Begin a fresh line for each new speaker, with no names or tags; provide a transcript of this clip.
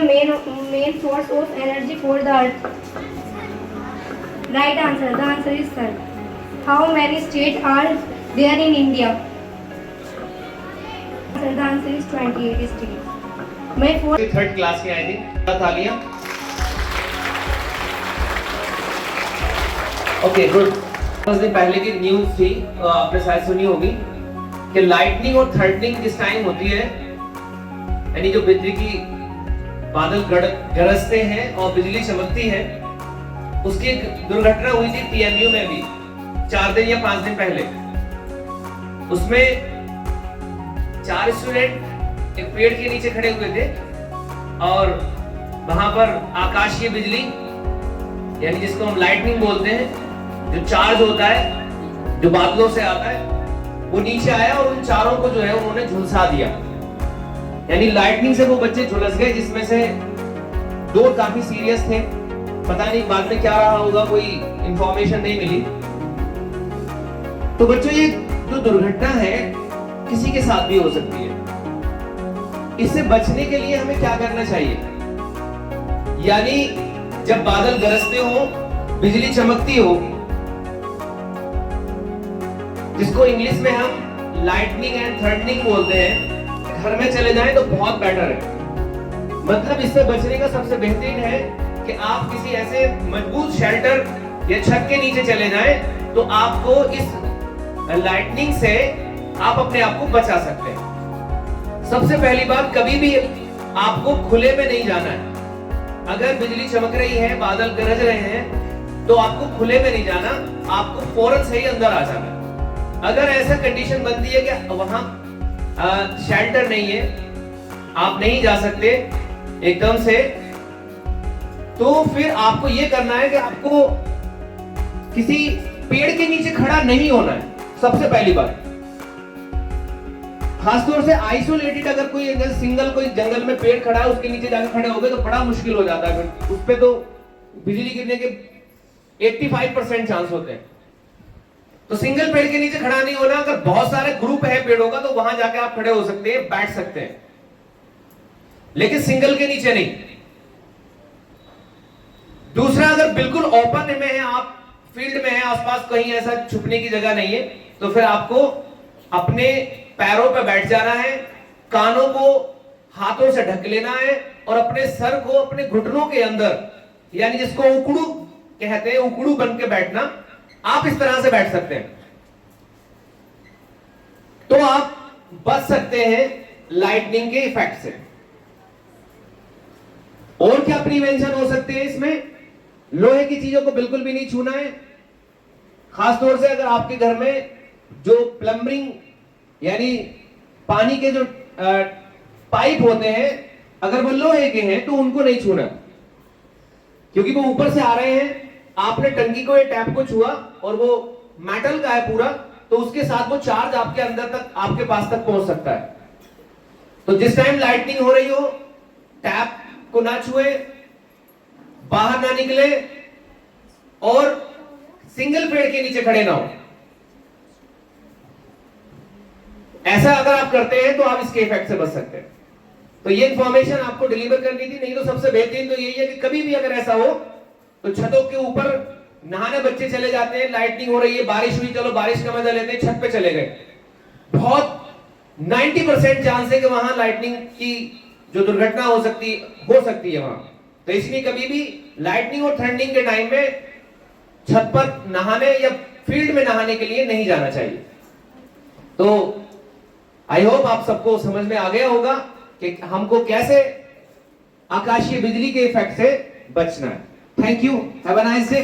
the main source of energy for the earth? Right answer. The answer is sun. How many states are there in India? The answer is 28 states. मैं
third class के आई थी तालियां। Okay good. कुछ दिन पहले की news थी, आपने शायद सुनी होगी कि लाइटनिंग और थंडरिंग जिस टाइम होती है, यानी जो बिजली की बादल गरजते हैं और बिजली चमकती है, उसकी एक दुर्घटना हुई थी पीएमयू में भी 4 दिन या 5 दिन पहले। उसमें 4 स्टूडेंट एक पेड़ के नीचे खड़े हुए थे और वहां पर आकाशीय बिजली, यानी जिसको हम लाइटनिंग बोलते हैं, जो चार्ज होता है जो बादलों से आता है, वो नीचे आया और उन चारों को जो है उन्होंने झुलसा दिया। यानी लाइटनिंग से वो बच्चे झुलस गए, जिसमें से 2 काफी सीरियस थे। पता नहीं बाद में क्या रहा होगा, कोई इंफॉर्मेशन नहीं मिली। तो बच्चों, ये जो दुर्घटना है किसी के साथ भी हो सकती है। इससे बचने के लिए हमें क्या करना चाहिए? यानी जब बादल गरजते हो, बिजली चमकती हो, जिसको इंग्लिश में हम लाइटनिंग एंड थंडरिंग बोलते हैं, घर में चले जाएं तो बहुत बेटर है। मतलब इससे बचने का सबसे बेहतरीन है कि आप किसी ऐसे मजबूत शेल्टर या छत के नीचे चले जाएं, तो आपको इस लाइटनिंग से आप अपने आप को बचा सकते हैं। सबसे पहली बात, कभी भी आपको खुले में नहीं जाना है। अगर बिजली चमक रही है, बादल गरज रहे हैं, तो आपको खुले में नहीं जाना, आपको फौरन से ही अंदर आ जाना है। अगर ऐसा कंडीशन बनती है कि वहां शेल्टर नहीं है, आप नहीं जा सकते एकदम से, तो फिर आपको यह करना है कि आपको किसी पेड़ के नीचे खड़ा नहीं होना है। सबसे पहली बात, खासतौर से आइसोलेटेड अगर कोई सिंगल कोई जंगल में पेड़ खड़ा है, उसके नीचे जाकर खड़े हो गए तो बड़ा मुश्किल हो जाता है। फिर उस पे तो बिजली गिरने के 85% चांस होते हैं। तो सिंगल पेड़ के नीचे खड़ा नहीं होना। अगर बहुत सारे ग्रुप है पेड़ों का, तो वहां जाके आप खड़े हो सकते हैं, बैठ सकते हैं, लेकिन सिंगल के नीचे नहीं। दूसरा, अगर बिल्कुल ओपन में है, आप फील्ड में है, आसपास कहीं ऐसा छुपने की जगह नहीं है, तो फिर आपको अपने पैरों पर बैठ जाना है, कानों को हाथों से ढक लेना है और अपने सर को अपने घुटनों के अंदर, यानी जिसको उकड़ू कहते हैं, उकड़ू बन के बैठना, आप इस तरह से बैठ सकते हैं। तो आप बच सकते हैं लाइटनिंग के इफेक्ट से। और क्या प्रिवेंशन हो सकते हैं इसमें? लोहे की चीजों को बिल्कुल भी नहीं छूना है। खासतौर से अगर आपके घर में जो प्लम्बिंग यानी पानी के जो पाइप होते हैं, अगर वो लोहे के हैं तो उनको नहीं छूना, क्योंकि वो ऊपर से आ रहे हैं। आपने टंकी को या टैप को छुआ और वो मेटल का है पूरा, तो उसके साथ वो चार्ज आपके अंदर तक, आपके पास तक पहुंच सकता है। तो जिस टाइम लाइटनिंग हो रही हो, टैप को ना छुए, बाहर ना निकले और सिंगल पेड़ के नीचे खड़े ना हो। ऐसा अगर आप करते हैं तो आप इसके इफेक्ट से बच सकते हैं। तो ये इंफॉर्मेशन आपको डिलीवर करनी थी। नहीं तो सबसे बेहतरीन तो यही है कि कभी भी अगर ऐसा हो तो छतों के ऊपर नहाने बच्चे चले जाते हैं, लाइटनिंग हो रही है, बारिश हुई, चलो बारिश का मजा लेते हैं, छत पे चले गए, बहुत 90% चांस है कि वहां लाइटनिंग की जो दुर्घटना हो सकती है वहां। तो इसलिए कभी भी लाइटनिंग और थंडरिंग के टाइम में छत पर नहाने या फील्ड में नहाने के लिए नहीं जाना चाहिए। तो आई होप आप सबको समझ में आ गया होगा कि हमको कैसे आकाशीय बिजली के इफेक्ट से बचना है। Thank you, have a nice day.